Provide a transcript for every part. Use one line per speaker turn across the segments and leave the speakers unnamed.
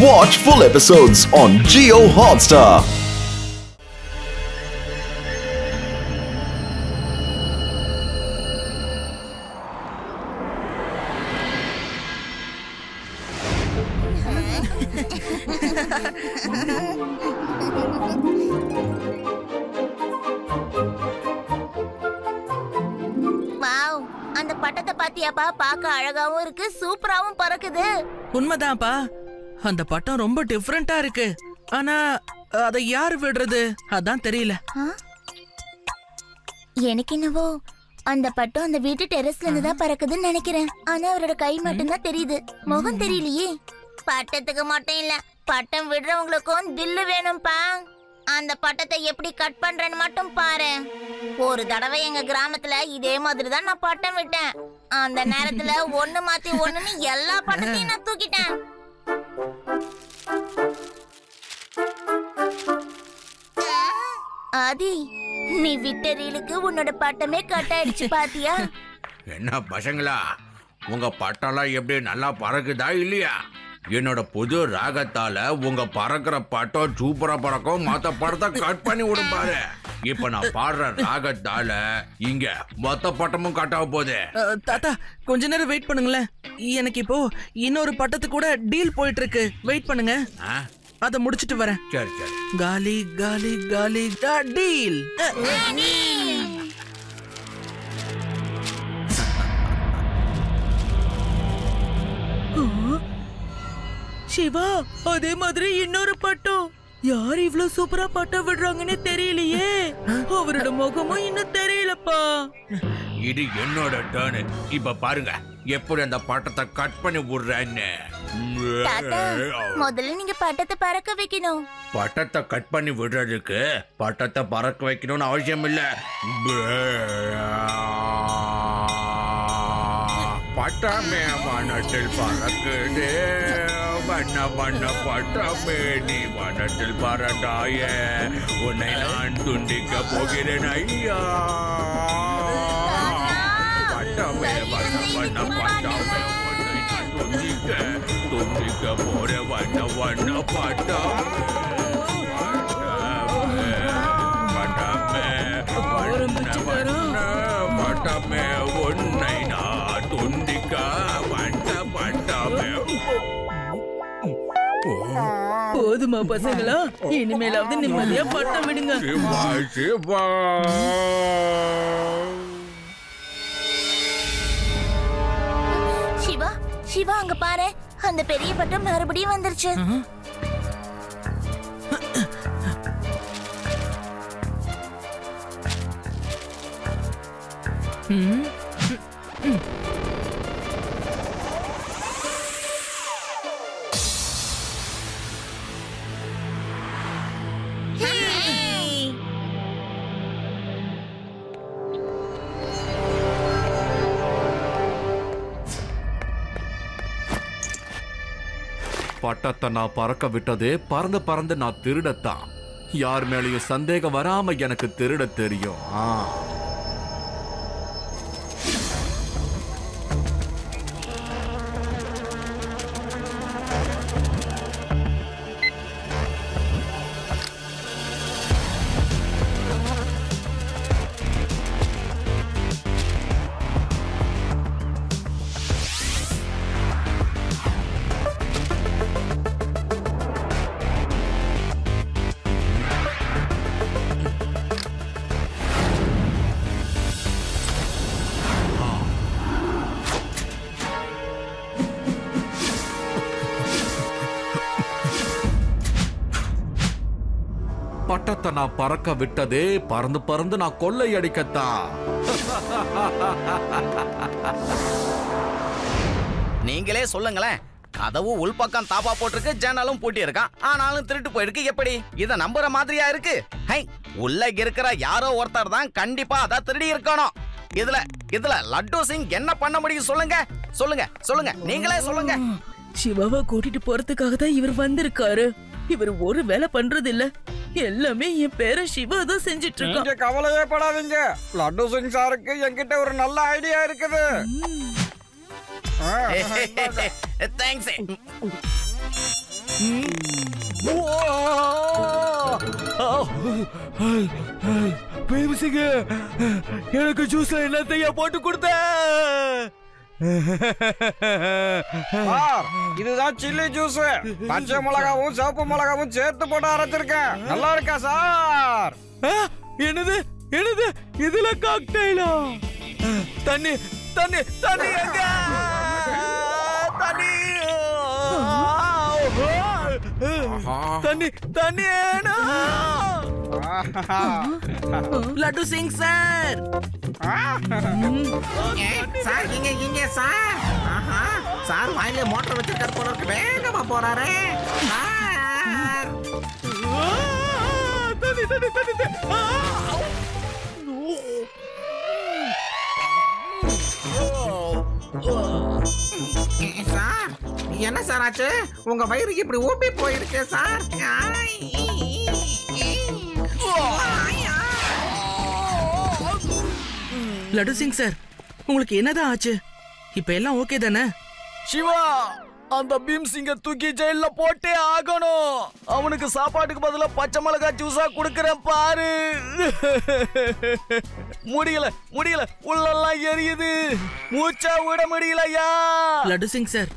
Watch full episodes on Jio Hotstar.
அந்த பட்டத்தை பாத்தியாப்பா? பாக்க அழகாவும் இருக்கு, சூப்பராவும் பறக்குது.
உண்மைதான்ப்பா, அந்த பட்டம் ரொம்ப டிஃபரெண்டா இருக்கு. ஆனா அதை யாரு விடுறது அதான் தெரியல.
எனக்கு என்னவோ அந்த பட்டம் அந்த வீட்டு டெரஸ்ல இருந்து தான் பறக்குதுன்னு நினைக்கிறேன். ஆனா அவரோட கை மட்டும் தான் தெரியுது, முகம் தெரியலையே. பட்டத்துக்கு மட்டும் இல்ல, பட்டம் விடுறவங்களுக்கும் தில்லு வேணும்பா. அந்த பட்டத்தை எப்படி கட் பண்றேன்னு மட்டும் பாரு. ஒரு தடவை எங்க கிராமத்துல இதே மாதிரி தான் நான் பட்டம் விட்டேன். அந்த நேரத்துல ஒண்ணு மாத்தி ஒண்ணுன்னு எல்லா பட்டத்தையும் நான் தூக்கிட்டேன். ஆதி, நீ விட்ட ரீலுக்கு உன்னோட பட்டமே கட் ஆயிடுச்சு பாத்தியா?
என்ன பசங்களா, உங்க பட்டம்லாம் எப்படி நல்லா பறக்குதா இல்லையா? என்னோட புது ராகத்தால உங்க பறக்கிற பட்டம் சூப்பரா பறக்கும். மொத்த படத்தை கட் பண்ணி விடும் பாரு. இப்ப நான் பாடுற ராகத்தால இங்க மொத்த பட்டமும் கட் ஆக போகுது.
தாத்தா கொஞ்ச நேரம் வெயிட் பண்ணுங்களேன். எனக்கு இப்போ இன்னொரு பட்டத்து கூட டீல் போயிட்டு இருக்கு. வெயிட் பண்ணுங்க, அத முடிச்சிட்டு வரேன்.
சரி சரி.
காலி காலி காலி டீல். சிவா, அதே மாதிரி இன்னொரு பட்டம். யார் இவ்வளவு சூப்பரா பட்டம் விடுறாங்கன்னு தெரியலையே. அவரோட முகமும் இன்னும் தெரியலப்பா.
இது என்னோட டர்ன். இப்ப பாருங்க எப்படி அந்த பட்டத்தை கட் பண்ணி விடுறேன்னு.
முதல்ல நீங்க பட்டத்தை பறக்க வைக்கணும்.
பட்டத்தை கட் பண்ணி விடுறதுக்கு பட்டத்தை பறக்க வைக்கணும்னு அவசியம் இல்ல. பட்டமே வானத்தில் பறக்குது, வண்ண வண்ண பட்டமே நீ வானத்தில் பறந்தாய, உன்னை நான் துண்டிக்க போகிறேன் ஐயா. பட்டமே வண்ண வண்ண பட்டமே உன்னை நான் துண்டிக்க போற வண்ண வண்ண பட்டம். பட்டமே உன்னை நான் துண்டிக்க வண்ண பட்டமே.
போதுமா பசங்களா? இனிமேலாவது நிம்மதியா பட்டம் விடுங்க.
சிவா சிவா.
சிவா சிவா, அங்க பாரு, அந்த பெரிய பட்டம் மறுபடியும் வந்துருச்சு.
பட்டத்தை நான் பறக்க விட்டதே பறந்து பறந்து நான் திருடத்தான். யார் மேலேயும் சந்தேகம் வராம எனக்கு திருட தெரியும். பட்டத்தை நான் பறக்க விட்டதே பறந்து பறந்து நான் கொள்ளையடிக்கத்தான்.
நீங்களே சொல்லுங்களேன். கதவு உள்பக்கம் தாப்பா போட்டிருக்கு, ஜன்னலும் பூட்டி இருக்கான், ஆனாலும் திருட்டு போயிருக்கு. எப்படி இத நம்புற மாதிரியா இருக்கு? ஹை, உள்ள இருக்கிற யாரோ ஒருத்தர் தான் கண்டிப்பா அத திருடி இருக்கணும். இதுல லட்டு சிங் என்ன பண்ண முடியும்? சொல்லுங்க சொல்லுங்க சொல்லுங்க, நீங்களே சொல்லுங்க.
சிவாவை கூட்டிட்டு போறதுக்காக தான் இவர் வந்திருக்காரு. இவர் ஒரு வேலை பண்றது இல்ல, எல்லாமே என் பேர சிவா தான் செஞ்சிட்டு இருக்கான்.
நீங்க கவலையே படாதீங்க, லட்டு சிங் சாருக்கு என்கிட்ட ஒரு நல்ல ஐடியா இருக்குது.
தேங்க்ஸ்.
பீம்சிங்க எனக்கு ஜூஸ்ல என்னத்தையா போட்டு கொடுத்த? இதுதான் சில்லி ஜூஸ். பச்சை மிளகாவும் சிவப்பு மிளகாவும் சேர்த்து போட்டு அரைச்சிருக்கேன். நல்லா இருக்கா சார்? என்னது என்னது இதுல காக்டெயிலா? தண்ணி தண்ணி தண்ணி எங்க? தண்ணி தண்ணி தண்ணி
லட்டு சிங் சார்.
சார் இங்க சார். சார் வாயில மோட்டர் வச்சிருக்காரு போல இருக்கு. வேகமா போறாரு.
தண்ணி தண்ணி தண்ணி
சார் என்ன சார் ஆச்சு? உங்க வயிறுக்கு இப்படி ஊப்பி போயிருக்கு சார்.
லட்டு சிங் சார், உங்களுக்கு என்னதான் ஆச்சு? இப்ப எல்லாம் ஓகே தானே?
சிவா, அந்த பீம்சிங்க தூக்கி ஜெயில போட்டே ஆகணும். அவனுக்கு சாப்பாட்டுக்கு பதிலா பச்சை மிளகாய் ஜூஸா குடுக்கறேன் பாரு. முடியல முடியல, உள்ளெல்லாம் எரியுது. மூச்சா விட முடியலையா?
லட்டு சிங் சார்,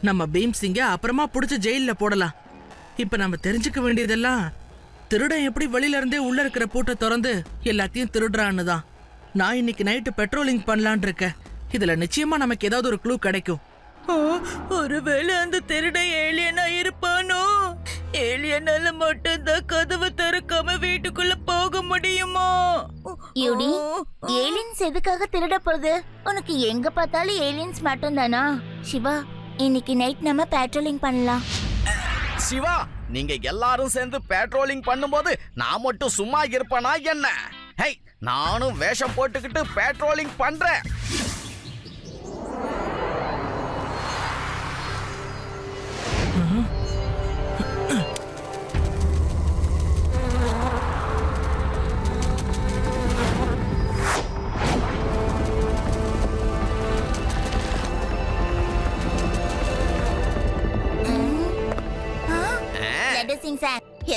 நம்ம பீம் சிங்க அப்புறமா புடிச்சு ஜெயில போடலாம். இப்ப நம்ம தெரிஞ்சுக்க வேண்டியதெல்லாம் திருடன் எப்படி வெளியில இருந்தே உள்ள இருக்கிற பூட்டை திறந்து எல்லாத்தையும் திருடுறான்னு தான். நான் இன்னைக்கு நைட்டு பெட்ரோலிங் பண்ணலான் இருக்கேன். இதுல நிச்சயமா நமக்கு ஏதாவது ஒரு க்ளூ கிடைக்கும். ஒருவேளை அந்த திருடன் ஏலியனா இருப்பானோ? ஏலியனால மட்டும்தான் கதவை திறக்காம வீட்டுக்குள்ள போக முடியுமா?
யூடி, ஏலியன்ஸ் எதுக்காக திருட போகுது? உனக்கு எங்க பார்த்தாலும் ஏலியன்ஸ் மட்டும் தானா? சிவா, இன்னைக்கு நைட் நம்ம பெட்ரோலிங் பண்ணலாம்.
சிவா, நீங்க எல்லாரும் சேர்ந்து பெட்ரோலிங் பண்ணும்போது நான் மட்டும் சும்மா இருப்பேனா என்ன? ஹே, நானும் வேஷம் போட்டுக்கிட்டு பெட்ரோலிங் பண்றேன்.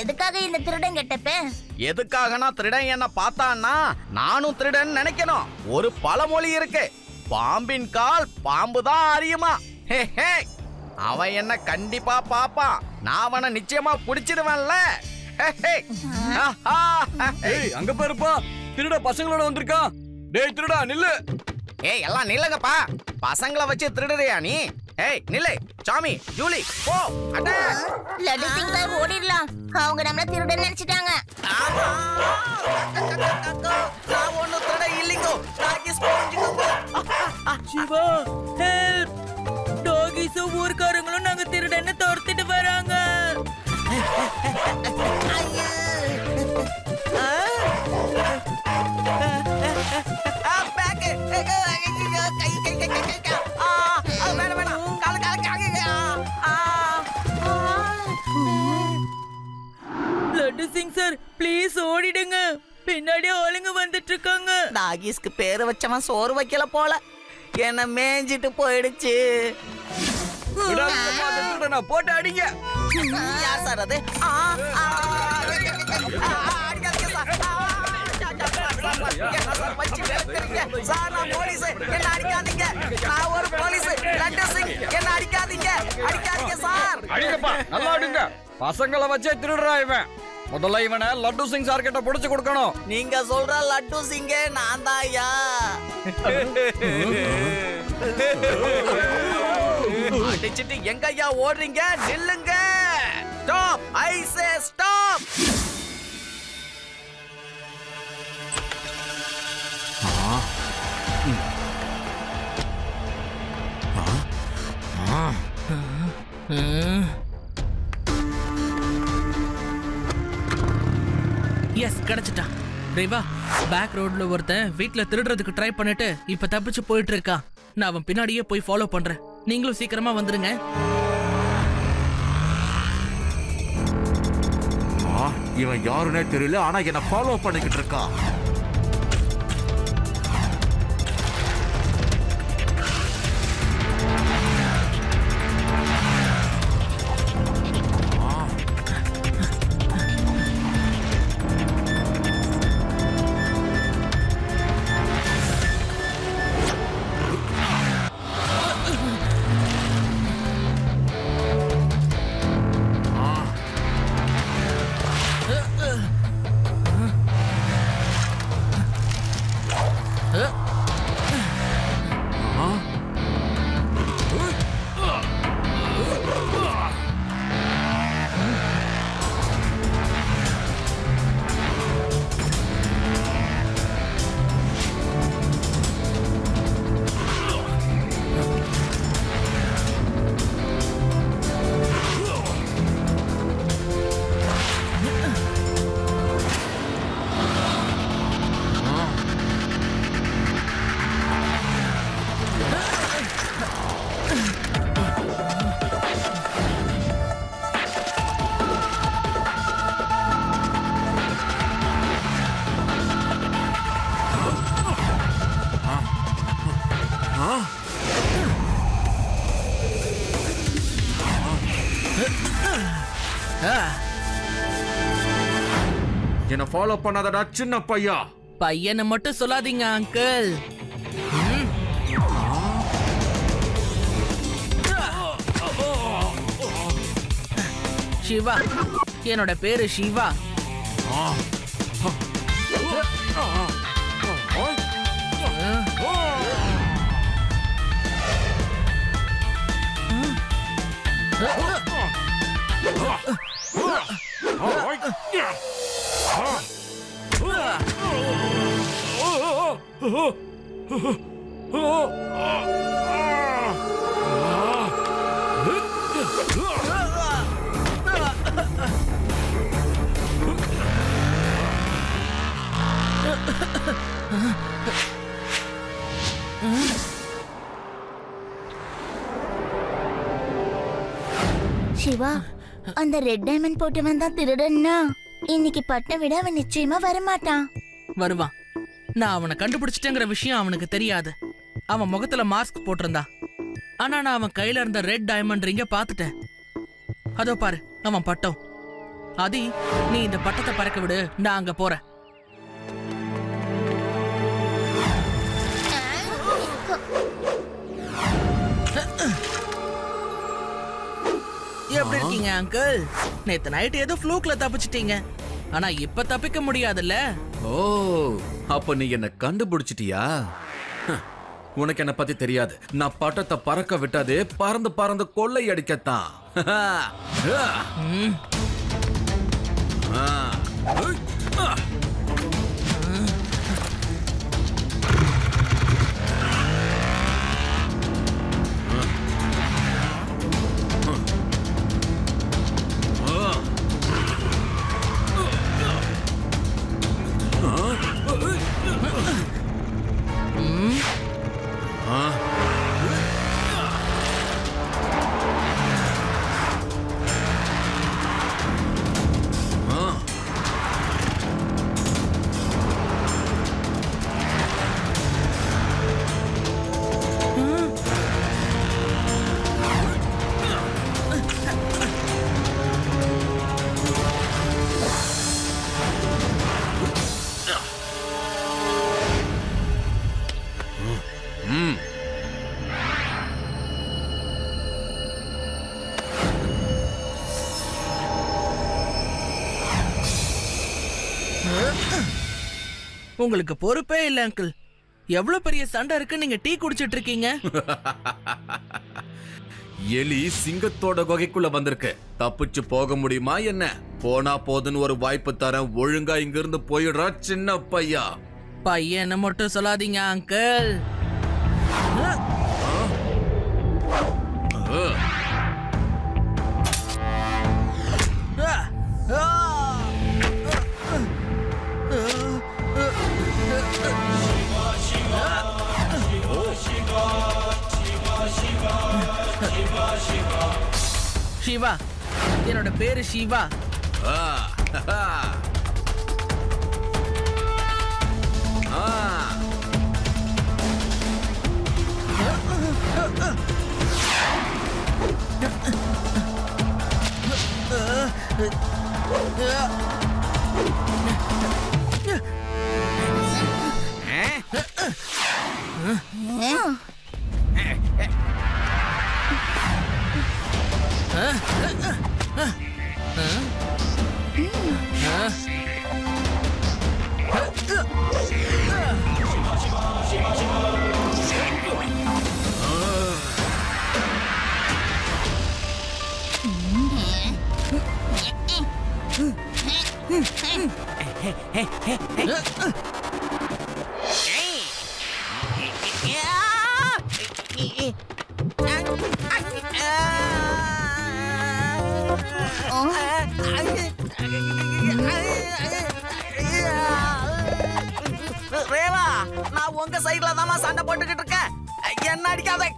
எதுக்காக இந்த திருடன் கெட்டப்ப?
எதுக்காகனா திருடன் என்ன பார்த்தான்னா நானும் திருடன் நினைக்கணும். ஒரு பழமொழி இருக்கு, பாம்பின் கால் பாம்பு தான் அறியுமா. ஹே ஹே, அவன் என்ன கண்டிப்பா பாப்பான். நான் அவனை நிச்சயமா புடிச்சிடுவேன்ல.
அங்க பாருப்பா, திருட பசங்களோட வந்திருக்கான். டேய் திருடா நில்லு.
ஏய் எல்லாம் நில்லுங்கப்பா. பசங்களை வச்சு திருடுறியா நீ? ஏய் நில்லு. சாமி, ஜூலி, போ. அட்டாக்.
லட்டு சிங் சார் ஓடிடலாம். அவங்க நம்மள திருடன் நினைச்சிட்டாங்க.
நான் ஒண்ணு திருட இல்லைங்கோ. டாகிஸ் போஞ்சுங்க.
சிவா, ஹெல்ப். டாகிஸும் ஊர்க்காரங்களும் நாங்க திருடன்னு துரத்திட்டு வராங்க. லட்டு சிங் சார், ப்ளீஸ் ஓடிடுங்க. பின்னாடி ஆளுங்க வந்துட்டு இருக்காங்க.
டாகிஸ்க்கு பேரு வச்சவன் சோறு வைக்கல போல, என்ன மேஞ்சிட்டு போயிடுச்சு.
போட்டு அடிங்க.
யார் சார் அது?
சார் நான் போலீஸ், என்ன அடிக்காதீங்க. நான் ஒரு போலீஸ். லட்டு சிங், என்ன அடிக்காதீங்க. அடிக்காதீங்க சார்.
அடிங்கப்பா, நல்லா அடிங்க. பசங்களை வச்சே திருடுறா இவன். முதல்ல இவனை லட்டு சிங் சார் கிட்ட புடிச்சு கொடுக்கணும்.
நீங்க சொல்ற லட்டு சிங்கே நான் தான் ஐயா.
அடிச்சிட்டு எங்க ஐயா ஓடுறீங்க? நில்லுங்க. Stop, I say stop.
Yes, கிடைச்சிட்டான். ரேவா, பேக் ரோட்ல ஒருத்தன் வீட்ல திருடுறதுக்கு ட்ரை பண்ணிட்டு இப்ப தப்பிச்சு போயிட்டு இருக்கான். நான் அவன் பின்னாடியே போய் ஃபாலோ பண்றேன். நீங்களும் சீக்கிரமா வந்துருங்க.
இவன் யாருன்னே தெரியல, ஆனா என்ன ஃபாலோ பண்ணிக்கிட்டு இருக்கான். என்ன ஃபாலோ பண்ணாதடா சின்ன பையா.
பையனை மட்டும் சொல்லாதீங்க அங்கிள். சிவா, என்னோட பேரு சிவா.
சிவா, அந்த ரெட் டைமண்ட் போட்டவன் தான் திருடன்னா இன்னைக்கு பட்டம் விட அவன் நிச்சயமா வரமாட்டான்.
வருவான். நான் அவனை கண்டுபிடிச்சிட்டேங்கிற விஷயம் அவனுக்கு தெரியாது. அவன் முகத்துல மாஸ்க் போட்டிருந்தான். ஆனா நான் அவன் கையில இருந்த ரெட் டைமண்ட் ரிங்க பாத்துட்டேன். அதோ பாரு அவன் பட்டம். ஆதி, நீ இந்த பட்டத்தை பறக்க விடு, நான் அங்க போறேன். எப்படி இருக்கீங்க அங்கிள்? நேத்து நைட் ஏதோ ஃப்ளூக்ல தப்பிச்சிட்டீங்க. ஆனா இப்ப தப்பிக்க முடியாதுல்ல.
ஓ, அப்ப நீ என்ன கண்டுபிடிச்சிட்டியா? உனக்கு என்ன பத்தி தெரியாது. நான் பட்டத்தை பறக்க விட்டதே பறந்து பறந்து கொள்ளை அடிக்கத்தான்.
உங்களுக்கு பொறுப்பே இல்ல அங்கிள். எவ்வளவு பெரிய சண்டை இருக்கு, நீங்க டீ குடிச்சிட்டு இருக்கீங்க.
எலி சிங்கத்தோட குகைக்குள்ள வந்திருக்கு. தப்பிச்சு போக முடியுமா என்ன? போனா போதுன்னு ஒரு வாய்ப்பு தரேன். ஒழுங்கா இங்க இருந்து போயிடுறா சின்ன பையா.
பையனை மட்டும் சொல்லாதீங்க அங்கிள். சிவா, என்னோட பேரு சிவா.
ரேவா, நான் உங்க சைடுல தான் சண்டை போட்டுக்கிட்டு இருக்கேன். என்ன அடிக்காத.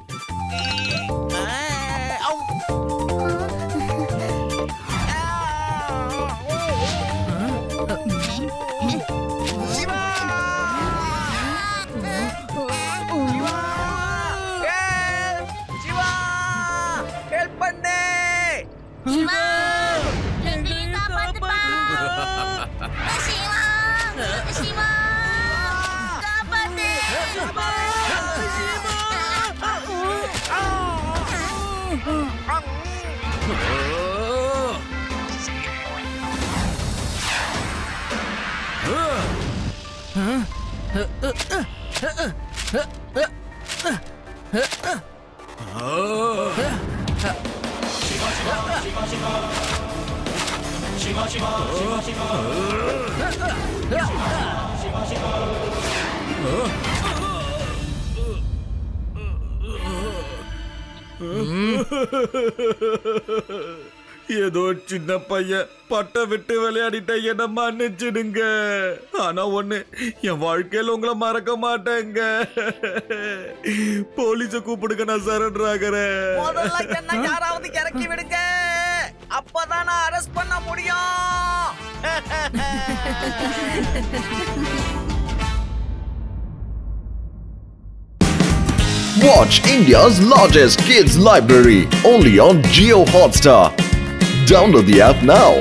சிவா எங்களையும் காப்பாத்துப்பா சிவா சிவா காப்பாத்து
ஏதோ சின்ன பையன் பட்டை விட்டு விளையாடிட்ட என்ன மன்னிச்சிடுங்க. ஆனா ஒண்ணு, என் வாழ்க்கையில உங்களை மறக்க மாட்டேங்க. போலீஸ கூப்பிடுங்க, நான் சரண்டர் ஆகிறேன்.
முதல்ல என்ன யாராவது இறக்கி விடுங்க, அப்பதான் நான் அரெஸ்ட் பண்ண முடியும்.
Watch India's largest kids library only on Jio Hotstar. Download the app now.